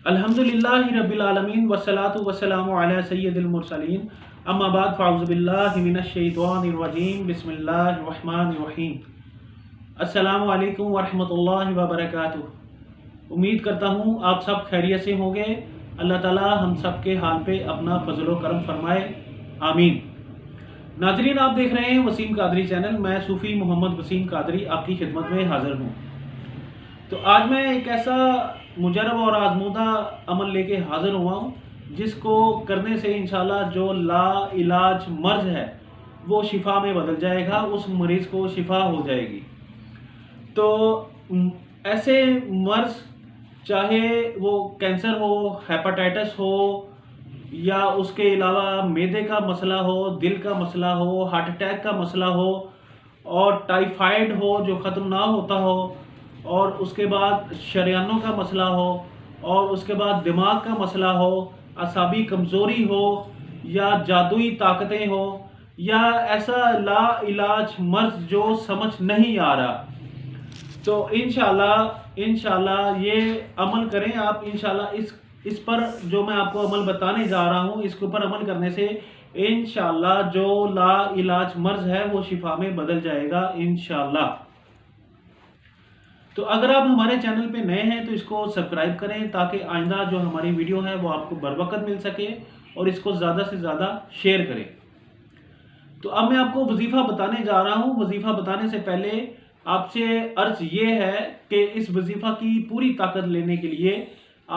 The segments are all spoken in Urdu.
الحمدللہ رب العالمین والصلاة والسلام علی سید المرسلین اما بعد فاعوذ باللہ من الشیطان الرجیم بسم اللہ الرحمن الرحیم۔ السلام علیکم ورحمۃ اللہ وبرکاتہ۔ امید کرتا ہوں آپ سب خیریت سے ہوں گے۔ اللہ تعالی ہم سب کے حال پہ اپنا فضل و کرم فرمائے، آمین۔ ناظرین، آپ دیکھ رہے ہیں وسیم قادری چینل۔ میں صوفی محمد وسیم قادری آپ کی خدمت میں حاضر ہوں۔ تو آج میں ایک ایسا مجرب اور آزمودہ عمل لے کے حاضر ہوا ہوں جس کو کرنے سے انشاءاللہ جو لا علاج مرض ہے وہ شفا میں بدل جائے گا، اس مریض کو شفا ہو جائے گی۔ تو ایسے مرض چاہے وہ کینسر ہو، ہیپاٹائٹس ہو، یا اس کے علاوہ معدے کا مسئلہ ہو، دل کا مسئلہ ہو، ہارٹ اٹیک کا مسئلہ ہو، اور ٹائیفائڈ ہو جو ختم نہ ہوتا ہو، اور اس کے بعد شریانوں کا مسئلہ ہو، اور اس کے بعد دماغ کا مسئلہ ہو، اعصابی کمزوری ہو، یا جادوئی طاقتیں ہو، یا ایسا لا علاج مرض جو سمجھ نہیں آ رہا، تو انشاءاللہ یہ عمل کریں آپ۔ انشاءاللہ اس پر جو میں آپ کو عمل بتانے جا رہا ہوں، اس کے اوپر عمل کرنے سے انشاءاللہ جو لا علاج مرض ہے وہ شفا میں بدل جائے گا انشاءاللہ۔ تو اگر آپ ہمارے چینل پہ نئے ہیں تو اس کو سبسکرائب کریں تاکہ آئندہ جو ہماری ویڈیو ہے وہ آپ کو بروقت مل سکے، اور اس کو زیادہ سے زیادہ شیئر کریں۔ تو اب میں آپ کو وظیفہ بتانے جا رہا ہوں۔ وظیفہ بتانے سے پہلے آپ سے عرض یہ ہے کہ اس وظیفہ کی پوری طاقت لینے کے لیے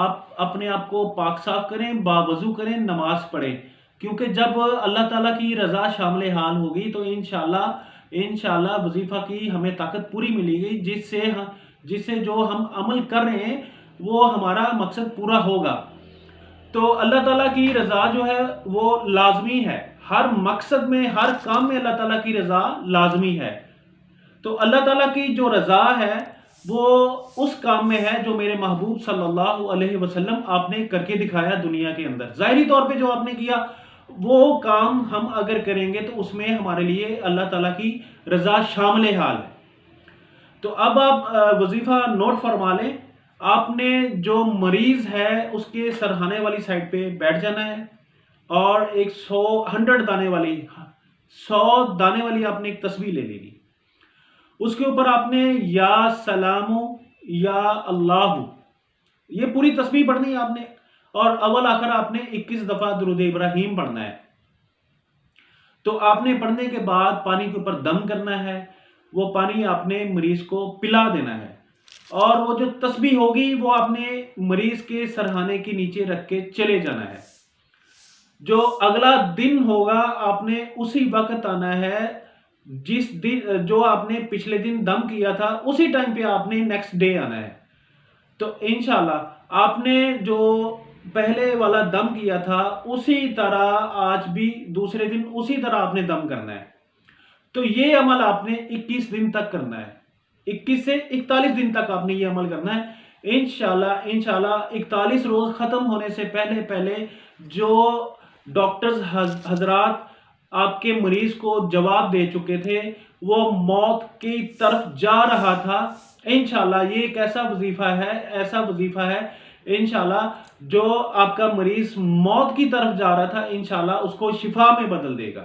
آپ اپنے آپ کو پاک صاف کریں، باوضو کریں، نماز پڑھیں، کیونکہ جب اللہ تعالیٰ کی رضا شامل حال ہوگی تو انشاءاللہ وظیفہ کی ہمیں طاقت پوری ملے گی، جس سے جو ہم عمل کر رہے ہیں وہ ہمارا مقصد پورا ہوگا۔ تو اللہ تعالیٰ کی رضا جو ہے وہ لازمی ہے، ہر مقصد میں، ہر کام میں اللہ تعالیٰ کی رضا لازمی ہے۔ تو اللہ تعالیٰ کی جو رضا ہے وہ اس کام میں ہے جو میرے محبوب صلی اللہ علیہ وسلم آپ نے کر کے دکھایا دنیا کے اندر۔ ظاہری طور پہ جو آپ نے کیا وہ کام ہم اگر کریں گے تو اس میں ہمارے لیے اللہ تعالیٰ کی رضا شامل حال ہے۔ تو اب آپ وظیفہ نوٹ فرما لیں۔ آپ نے جو مریض ہے اس کے سرہانے والی سائڈ پہ بیٹھ جانا ہے، اور ایک 100 دانے والی آپ نے ایک تسبیح لے لینی۔ اس کے اوپر آپ نے یا سلام یا اللہ، یہ پوری تسبیح پڑھنی ہے آپ نے، اور اول آخر آپ نے 21 دفعہ درود ابراہیم پڑھنا ہے۔ تو آپ نے پڑھنے کے بعد پانی کے اوپر دم کرنا ہے، وہ پانی آپ نے مریض کو پلا دینا ہے، اور وہ جو تسبیح ہوگی وہ آپ نے مریض کے سرہانے کے نیچے رکھ کے چلے جانا ہے۔ جو اگلا دن ہوگا آپ نے اسی وقت آنا ہے، جس دن جو آپ نے پچھلے دن دم کیا تھا اسی ٹائم پہ آپ نے نیکسٹ ڈے آنا ہے۔ تو انشاءاللہ آپ نے جو پہلے والا دم کیا تھا اسی طرح آج بھی دوسرے دن اسی طرح آپ نے دم کرنا ہے۔ تو یہ عمل آپ نے 21 دن تک کرنا ہے، 21 سے 41 دن تک آپ نے یہ عمل کرنا ہے۔ انشاءاللہ 41 روز ختم ہونے سے پہلے جو ڈاکٹرز حضرات آپ کے مریض کو جواب دے چکے تھے وہ موت کی طرف جا رہا تھا، انشاءاللہ یہ ایک ایسا وظیفہ ہے انشاءاللہ جو آپ کا مریض موت کی طرف جا رہا تھا، انشاءاللہ اس کو شفا میں بدل دے گا۔